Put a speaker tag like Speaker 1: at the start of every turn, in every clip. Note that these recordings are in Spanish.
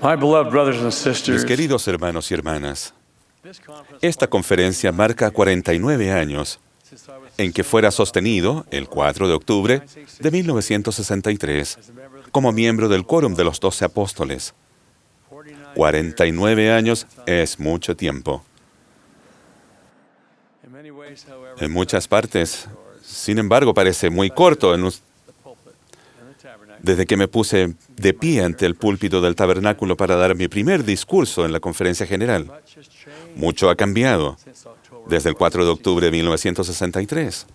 Speaker 1: My beloved brothers and
Speaker 2: Mis
Speaker 1: sisters,
Speaker 2: queridos hermanos y hermanas, esta conferencia marca 49 años en que fuera sostenido el 4 de octubre de 1963 como miembro del Quórum de los 12 Apóstoles. 49 años es mucho tiempo. En muchas partes, sin embargo, parece muy corto. Desde que me puse de pie ante el púlpito del tabernáculo para dar mi primer discurso en la conferencia general, mucho ha cambiado desde el 4 de octubre de 1963.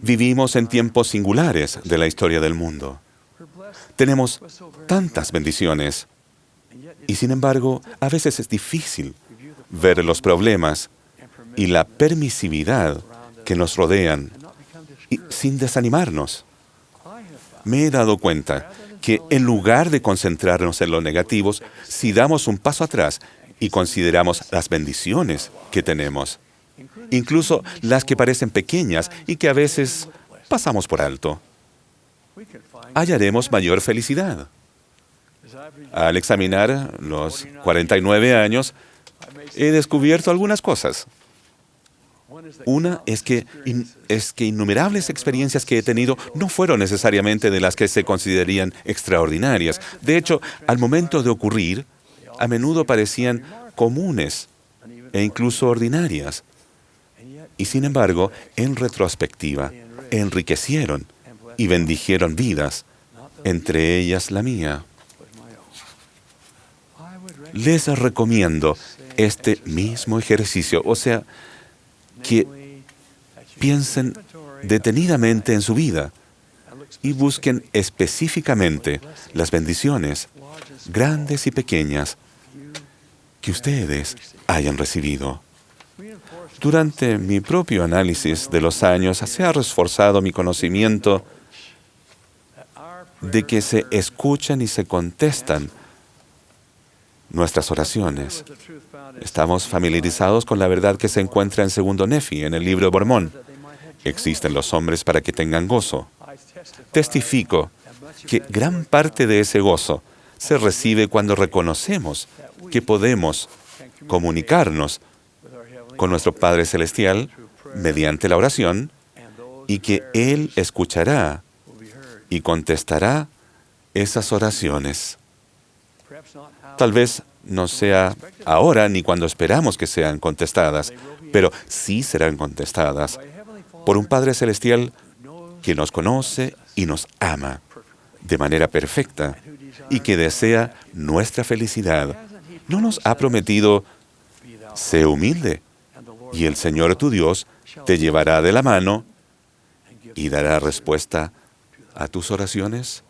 Speaker 2: Vivimos en tiempos singulares de la historia del mundo. Tenemos tantas bendiciones y, sin embargo, a veces es difícil ver los problemas y la permisividad que nos rodean y sin desanimarnos. Me he dado cuenta que en lugar de concentrarnos en los negativos, si damos un paso atrás y consideramos las bendiciones que tenemos, incluso las que parecen pequeñas y que a veces pasamos por alto, hallaremos mayor felicidad. Al examinar los 49 años, he descubierto algunas cosas. Una es que innumerables experiencias que he tenido no fueron necesariamente de las que se considerarían extraordinarias. De hecho, al momento de ocurrir, a menudo parecían comunes e incluso ordinarias. Y sin embargo, en retrospectiva, enriquecieron y bendijeron vidas, entre ellas la mía. Les recomiendo este mismo ejercicio, o sea, que piensen detenidamente en su vida y busquen específicamente las bendiciones, grandes y pequeñas, que ustedes hayan recibido. Durante mi propio análisis de los años, se ha reforzado mi conocimiento de que se escuchan y se contestan nuestras oraciones. Estamos familiarizados con la verdad que se encuentra en 2 Nefi, en el libro de Mormón. Existen los hombres para que tengan gozo. Testifico que gran parte de ese gozo se recibe cuando reconocemos que podemos comunicarnos con nuestro Padre Celestial mediante la oración y que Él escuchará y contestará esas oraciones. Tal vez no sea ahora ni cuando esperamos que sean contestadas, pero sí serán contestadas por un Padre Celestial que nos conoce y nos ama de manera perfecta y que desea nuestra felicidad. No nos ha prometido, sé humilde, y el Señor tu Dios te llevará de la mano y dará respuesta a tus oraciones.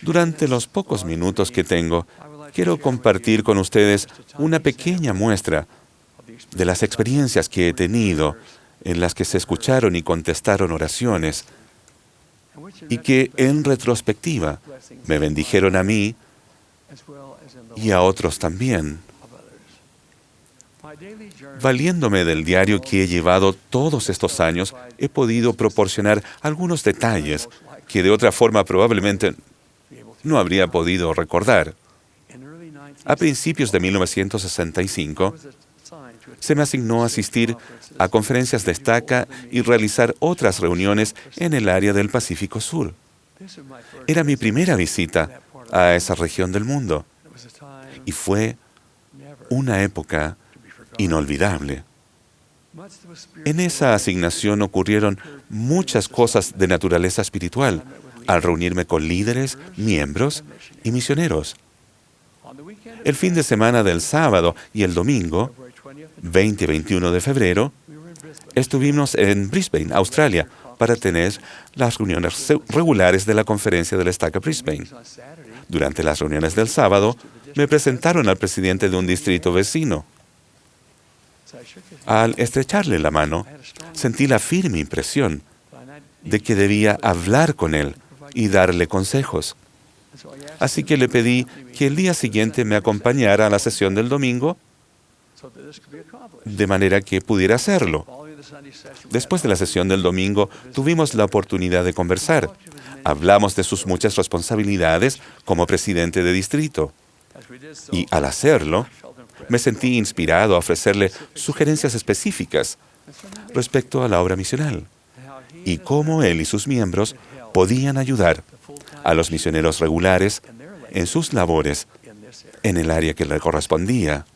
Speaker 2: Durante los pocos minutos que tengo, quiero compartir con ustedes una pequeña muestra de las experiencias que he tenido en las que se escucharon y contestaron oraciones y que en retrospectiva me bendijeron a mí y a otros también. Valiéndome del diario que he llevado todos estos años, he podido proporcionar algunos detalles que de otra forma probablemente no habría podido recordar. A principios de 1965, se me asignó asistir a conferencias de estaca y realizar otras reuniones en el área del Pacífico Sur. Era mi primera visita a esa región del mundo y fue una época inolvidable. En esa asignación ocurrieron muchas cosas de naturaleza espiritual al reunirme con líderes, miembros y misioneros. El fin de semana del sábado y el domingo, 20 y 21 de febrero, estuvimos en Brisbane, Australia, para tener las reuniones regulares de la conferencia de la estaca Brisbane. Durante las reuniones del sábado, me presentaron al presidente de un distrito vecino. Al estrecharle la mano, sentí la firme impresión de que debía hablar con él y darle consejos. Así que le pedí que el día siguiente me acompañara a la sesión del domingo, de manera que pudiera hacerlo. Después de la sesión del domingo, tuvimos la oportunidad de conversar. Hablamos de sus muchas responsabilidades como presidente de distrito. Y al hacerlo, me sentí inspirado a ofrecerle sugerencias específicas respecto a la obra misional y cómo él y sus miembros podían ayudar a los misioneros regulares en sus labores en el área que le correspondía.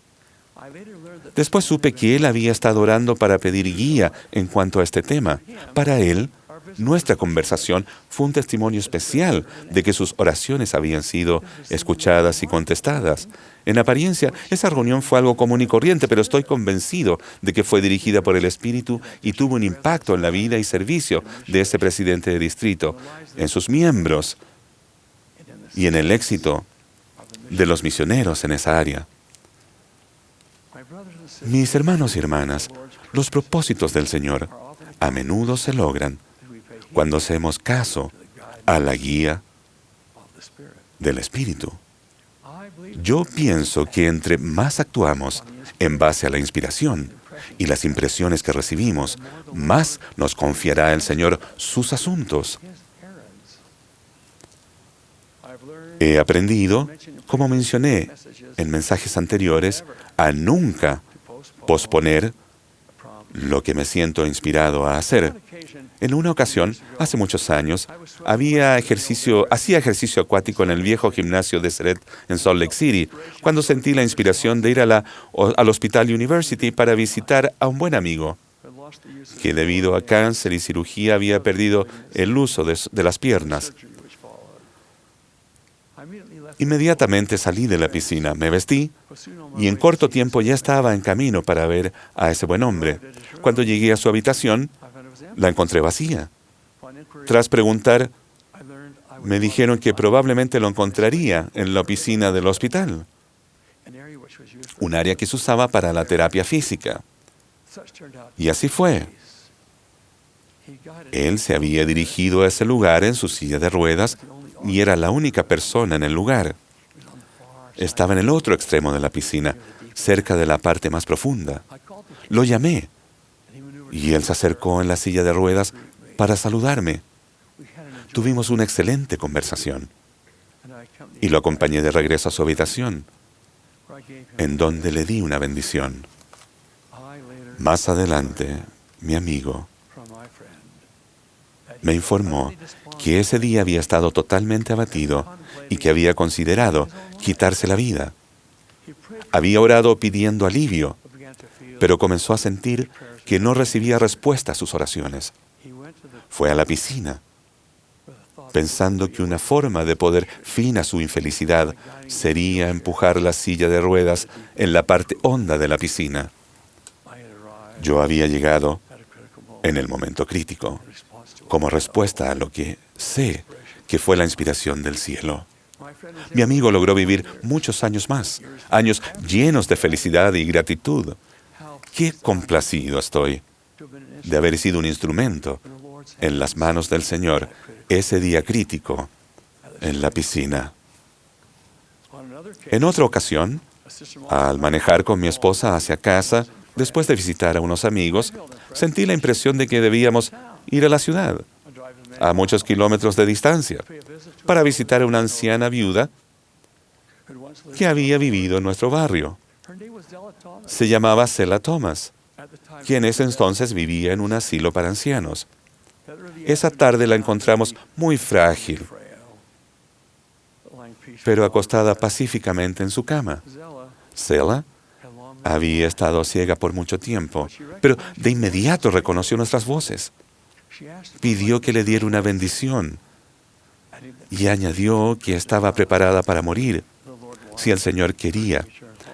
Speaker 2: Después supe que él había estado orando para pedir guía en cuanto a este tema. Para él, nuestra conversación fue un testimonio especial de que sus oraciones habían sido escuchadas y contestadas. En apariencia, esa reunión fue algo común y corriente, pero estoy convencido de que fue dirigida por el Espíritu y tuvo un impacto en la vida y servicio de ese presidente de distrito, en sus miembros y en el éxito de los misioneros en esa área. Mis hermanos y hermanas, los propósitos del Señor a menudo se logran cuando hacemos caso a la guía del Espíritu. Yo pienso que entre más actuamos en base a la inspiración y las impresiones que recibimos, más nos confiará el Señor sus asuntos. He aprendido, como mencioné en mensajes anteriores, a nunca posponer lo que me siento inspirado a hacer. En una ocasión, hace muchos años, hacía ejercicio acuático en el viejo gimnasio de Seret en Salt Lake City, cuando sentí la inspiración de ir al Hospital University para visitar a un buen amigo, que debido a cáncer y cirugía había perdido el uso de las piernas. Inmediatamente salí de la piscina, me vestí y en corto tiempo ya estaba en camino para ver a ese buen hombre. Cuando llegué a su habitación, la encontré vacía. Tras preguntar, me dijeron que probablemente lo encontraría en la piscina del hospital, un área que se usaba para la terapia física. Y así fue. Él se había dirigido a ese lugar en su silla de ruedas y era la única persona en el lugar. Estaba en el otro extremo de la piscina, cerca de la parte más profunda. Lo llamé y él se acercó en la silla de ruedas para saludarme. Tuvimos una excelente conversación y lo acompañé de regreso a su habitación, en donde le di una bendición. Más adelante, mi amigo me informó que ese día había estado totalmente abatido y que había considerado quitarse la vida. Había orado pidiendo alivio, pero comenzó a sentir que no recibía respuesta a sus oraciones. Fue a la piscina, pensando que una forma de poner fin a su infelicidad sería empujar la silla de ruedas en la parte honda de la piscina. Yo había llegado en el momento crítico, como respuesta a lo que sé que fue la inspiración del cielo. Mi amigo logró vivir muchos años más, años llenos de felicidad y gratitud. Qué complacido estoy de haber sido un instrumento en las manos del Señor ese día crítico en la piscina. En otra ocasión, al manejar con mi esposa hacia casa, después de visitar a unos amigos, sentí la impresión de que debíamos ir a la ciudad, a muchos kilómetros de distancia, para visitar a una anciana viuda que había vivido en nuestro barrio. Se llamaba Zella Thomas, quien en ese entonces vivía en un asilo para ancianos. Esa tarde la encontramos muy frágil, pero acostada pacíficamente en su cama. Zella había estado ciega por mucho tiempo, pero de inmediato reconoció nuestras voces. Pidió que le diera una bendición y añadió que estaba preparada para morir si el Señor quería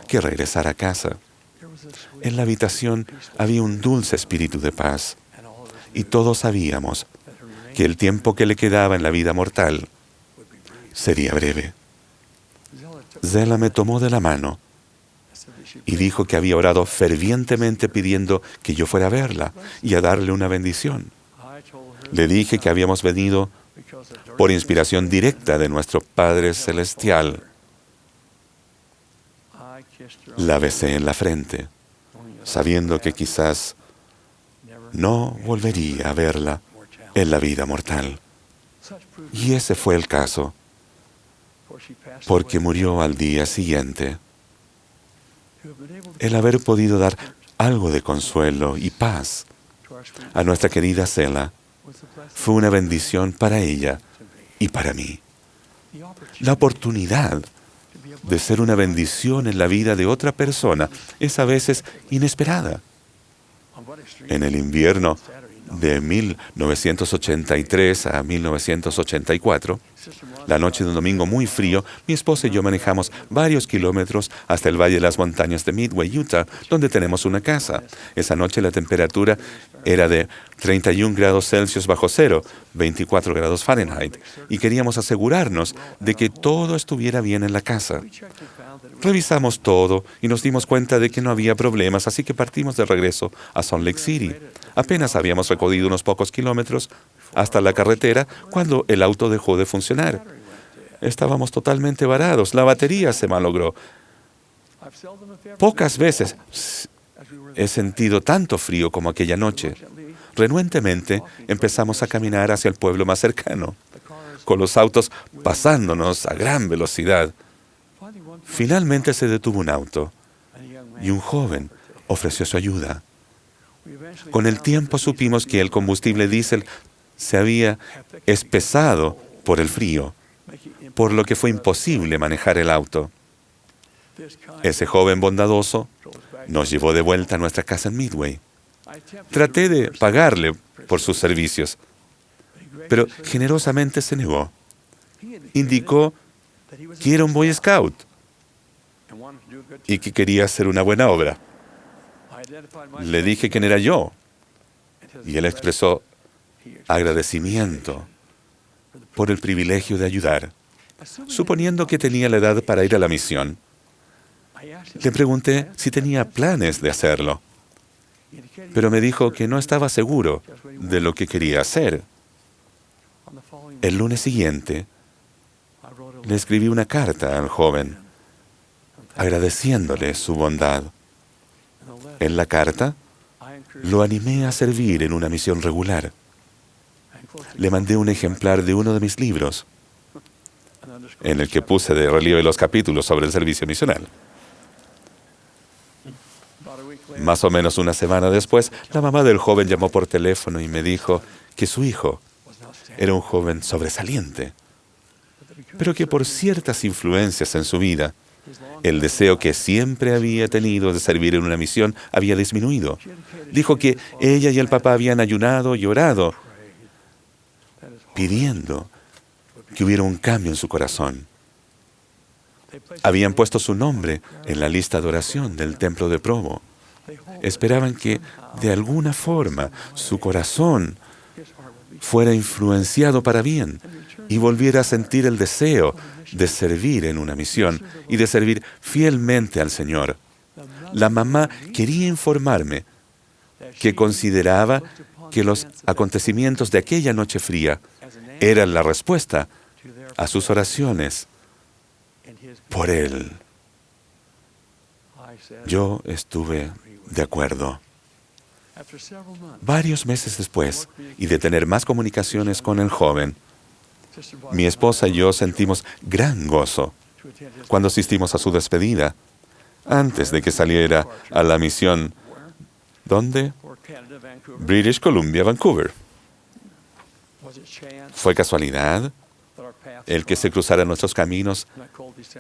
Speaker 2: que regresara a casa. En la habitación había un dulce espíritu de paz y todos sabíamos que el tiempo que le quedaba en la vida mortal sería breve. Zella me tomó de la mano y dijo que había orado fervientemente pidiendo que yo fuera a verla y a darle una bendición. Le dije que habíamos venido por inspiración directa de nuestro Padre Celestial. La besé en la frente, sabiendo que quizás no volvería a verla en la vida mortal. Y ese fue el caso, porque murió al día siguiente. El haber podido dar algo de consuelo y paz a nuestra querida Selah fue una bendición para ella y para mí. La oportunidad de ser una bendición en la vida de otra persona es a veces inesperada. En el invierno de 1983 a 1984, la noche de un domingo muy frío, mi esposa y yo manejamos varios kilómetros hasta el Valle de las Montañas de Midway, Utah, donde tenemos una casa. Esa noche la temperatura era de 31 grados Celsius bajo cero, 24 grados Fahrenheit, y queríamos asegurarnos de que todo estuviera bien en la casa. Revisamos todo y nos dimos cuenta de que no había problemas, así que partimos de regreso a Salt Lake City. Apenas habíamos recorrido unos pocos kilómetros hasta la carretera cuando el auto dejó de funcionar. Estábamos totalmente varados, la batería se malogró. Pocas veces he sentido tanto frío como aquella noche. Renuentemente empezamos a caminar hacia el pueblo más cercano, con los autos pasándonos a gran velocidad. Finalmente se detuvo un auto y un joven ofreció su ayuda. Con el tiempo supimos que el combustible diésel se había espesado por el frío, por lo que fue imposible manejar el auto. Ese joven bondadoso nos llevó de vuelta a nuestra casa en Midway. Traté de pagarle por sus servicios, pero generosamente se negó. Indicó que era un Boy Scout y que quería hacer una buena obra. Le dije quién era yo y él expresó agradecimiento por el privilegio de ayudar. Suponiendo que tenía la edad para ir a la misión, le pregunté si tenía planes de hacerlo, pero me dijo que no estaba seguro de lo que quería hacer. El lunes siguiente, le escribí una carta al joven, agradeciéndole su bondad. En la carta, lo animé a servir en una misión regular. Le mandé un ejemplar de uno de mis libros, en el que puse de relieve los capítulos sobre el servicio misional. Más o menos una semana después, la mamá del joven llamó por teléfono y me dijo que su hijo era un joven sobresaliente, pero que por ciertas influencias en su vida, el deseo que siempre había tenido de servir en una misión había disminuido. Dijo que ella y el papá habían ayunado y orado, pidiendo que hubiera un cambio en su corazón. Habían puesto su nombre en la lista de oración del templo de Provo. Esperaban que, de alguna forma, su corazón fuera influenciado para bien y volviera a sentir el deseo de servir en una misión y de servir fielmente al Señor. La mamá quería informarme que consideraba que los acontecimientos de aquella noche fría eran la respuesta a sus oraciones por él. Yo estuve de acuerdo. Varios meses después, y de tener más comunicaciones con el joven, mi esposa y yo sentimos gran gozo cuando asistimos a su despedida, antes de que saliera a la misión. ¿Dónde? British Columbia, Vancouver. ¿Fue casualidad el que se cruzaran nuestros caminos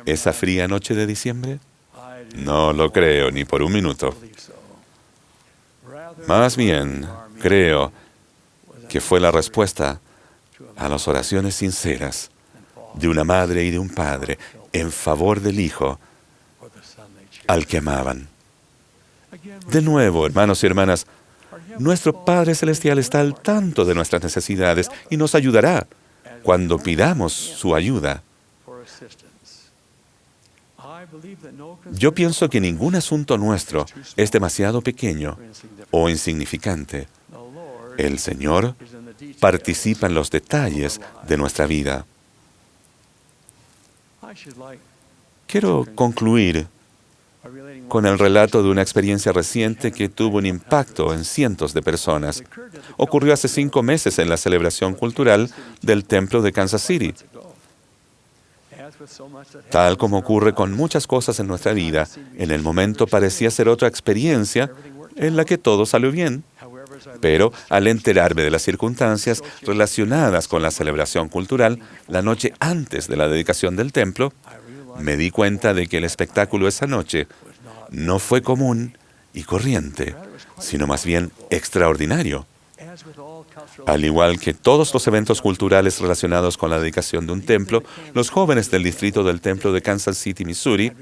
Speaker 2: esa fría noche de diciembre? No lo creo ni por un minuto. Más bien, creo que fue la respuesta a las oraciones sinceras de una madre y de un padre en favor del hijo al que amaban. De nuevo, hermanos y hermanas, nuestro Padre Celestial está al tanto de nuestras necesidades y nos ayudará cuando pidamos su ayuda. Yo pienso que ningún asunto nuestro es demasiado pequeño o insignificante. El Señor participa en los detalles de nuestra vida. Quiero concluir con el relato de una experiencia reciente que tuvo un impacto en cientos de personas. Ocurrió hace 5 meses en la celebración cultural del templo de Kansas City. Tal como ocurre con muchas cosas en nuestra vida, en el momento parecía ser otra experiencia en la que todo salió bien. Pero al enterarme de las circunstancias relacionadas con la celebración cultural, la noche antes de la dedicación del templo, me di cuenta de que el espectáculo esa noche no fue común y corriente, sino más bien extraordinario. Al igual que todos los eventos culturales relacionados con la dedicación de un templo, los jóvenes del distrito del templo de Kansas City, Missouri,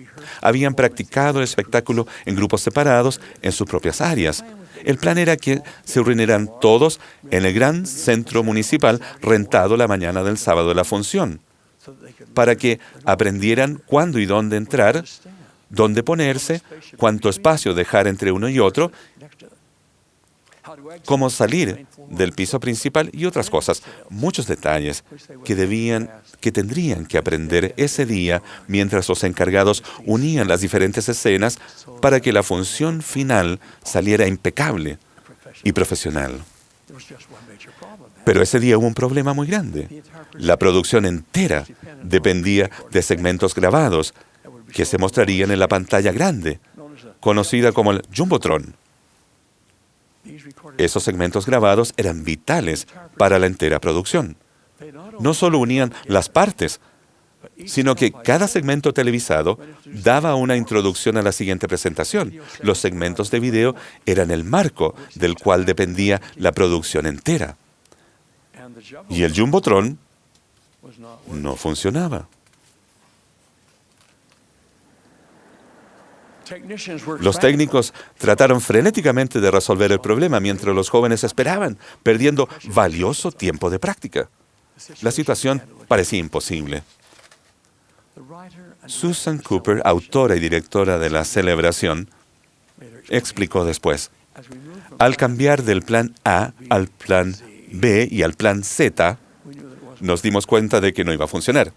Speaker 2: habían practicado el espectáculo en grupos separados en sus propias áreas. El plan era que se reunieran todos en el gran centro municipal rentado la mañana del sábado de la función, para que aprendieran cuándo y dónde entrar, dónde ponerse, cuánto espacio dejar entre uno y otro, cómo salir del piso principal y otras cosas. Muchos detalles que tendrían que aprender ese día mientras los encargados unían las diferentes escenas para que la función final saliera impecable y profesional. Pero ese día hubo un problema muy grande. La producción entera dependía de segmentos grabados que se mostrarían en la pantalla grande, conocida como el Jumbotron. Esos segmentos grabados eran vitales para la entera producción. No solo unían las partes, sino que cada segmento televisado daba una introducción a la siguiente presentación. Los segmentos de video eran el marco del cual dependía la producción entera. Y el Jumbotron no funcionaba. Los técnicos trataron frenéticamente de resolver el problema mientras los jóvenes esperaban, perdiendo valioso tiempo de práctica. La situación parecía imposible. Susan Cooper, autora y directora de la celebración, explicó después: al cambiar del plan A al plan B y al plan Z, nos dimos cuenta de que no iba a funcionar.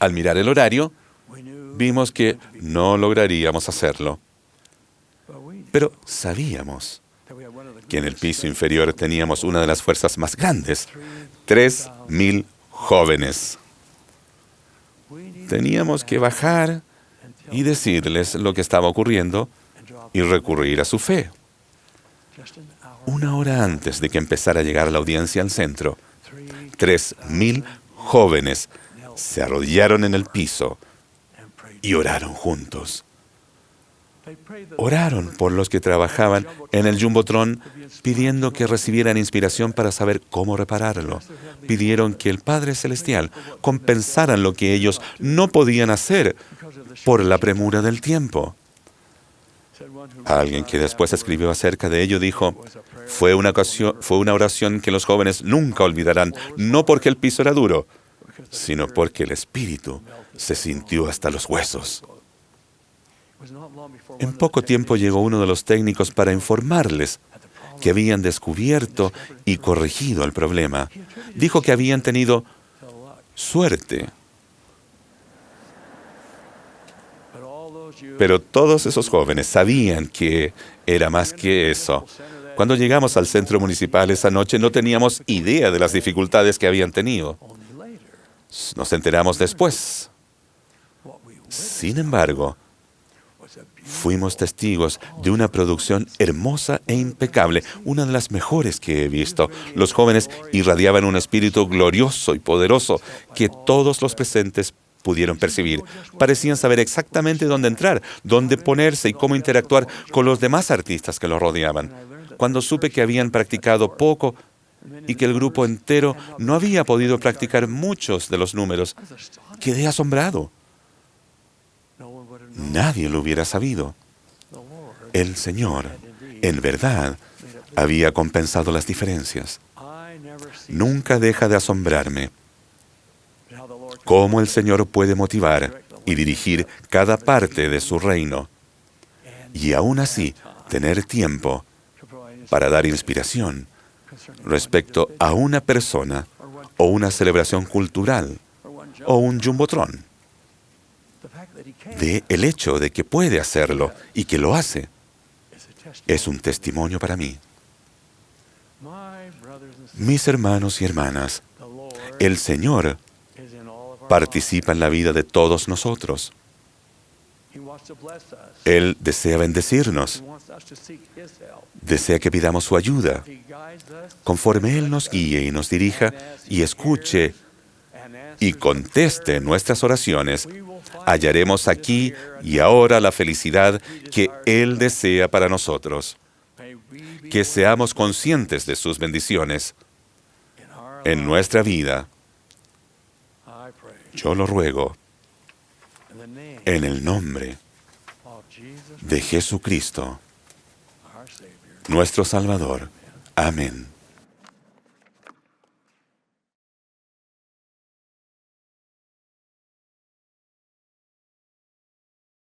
Speaker 2: Al mirar el horario, vimos que no lograríamos hacerlo. Pero sabíamos que en el piso inferior teníamos una de las fuerzas más grandes, 3,000 jóvenes. Teníamos que bajar y decirles lo que estaba ocurriendo y recurrir a su fe. 1 hora antes de que empezara a llegar la audiencia al centro, 3,000 jóvenes se arrodillaron en el piso y oraron juntos. Oraron por los que trabajaban en el Jumbotron, pidiendo que recibieran inspiración para saber cómo repararlo. Pidieron que el Padre Celestial compensara lo que ellos no podían hacer por la premura del tiempo. Alguien que después escribió acerca de ello dijo: fue una oración que los jóvenes nunca olvidarán, no porque el piso era duro, sino porque el espíritu se sintió hasta los huesos. En poco tiempo llegó uno de los técnicos para informarles que habían descubierto y corregido el problema. Dijo que habían tenido suerte. Pero todos esos jóvenes sabían que era más que eso. Cuando llegamos al centro municipal esa noche no teníamos idea de las dificultades que habían tenido. Nos enteramos después. Sin embargo, fuimos testigos de una producción hermosa e impecable, una de las mejores que he visto. Los jóvenes irradiaban un espíritu glorioso y poderoso que todos los presentes pudieron percibir. Parecían saber exactamente dónde entrar, dónde ponerse y cómo interactuar con los demás artistas que los rodeaban. Cuando supe que habían practicado poco y que el grupo entero no había podido practicar muchos de los números, quedé asombrado. Nadie lo hubiera sabido. El Señor, en verdad, había compensado las diferencias. Nunca deja de asombrarme cómo el Señor puede motivar y dirigir cada parte de su reino y aún así tener tiempo para dar inspiración respecto a una persona o una celebración cultural o un Jumbotron. de el hecho de que puede hacerlo y que lo hace, es un testimonio para mí. Mis hermanos y hermanas, el Señor participa en la vida de todos nosotros. Él desea bendecirnos, desea que pidamos su ayuda. Conforme Él nos guíe y nos dirija y escuche y conteste nuestras oraciones, hallaremos aquí y ahora la felicidad que Él desea para nosotros. Que seamos conscientes de sus bendiciones en nuestra vida. Yo lo ruego en el nombre de Jesucristo, nuestro Salvador. Amén.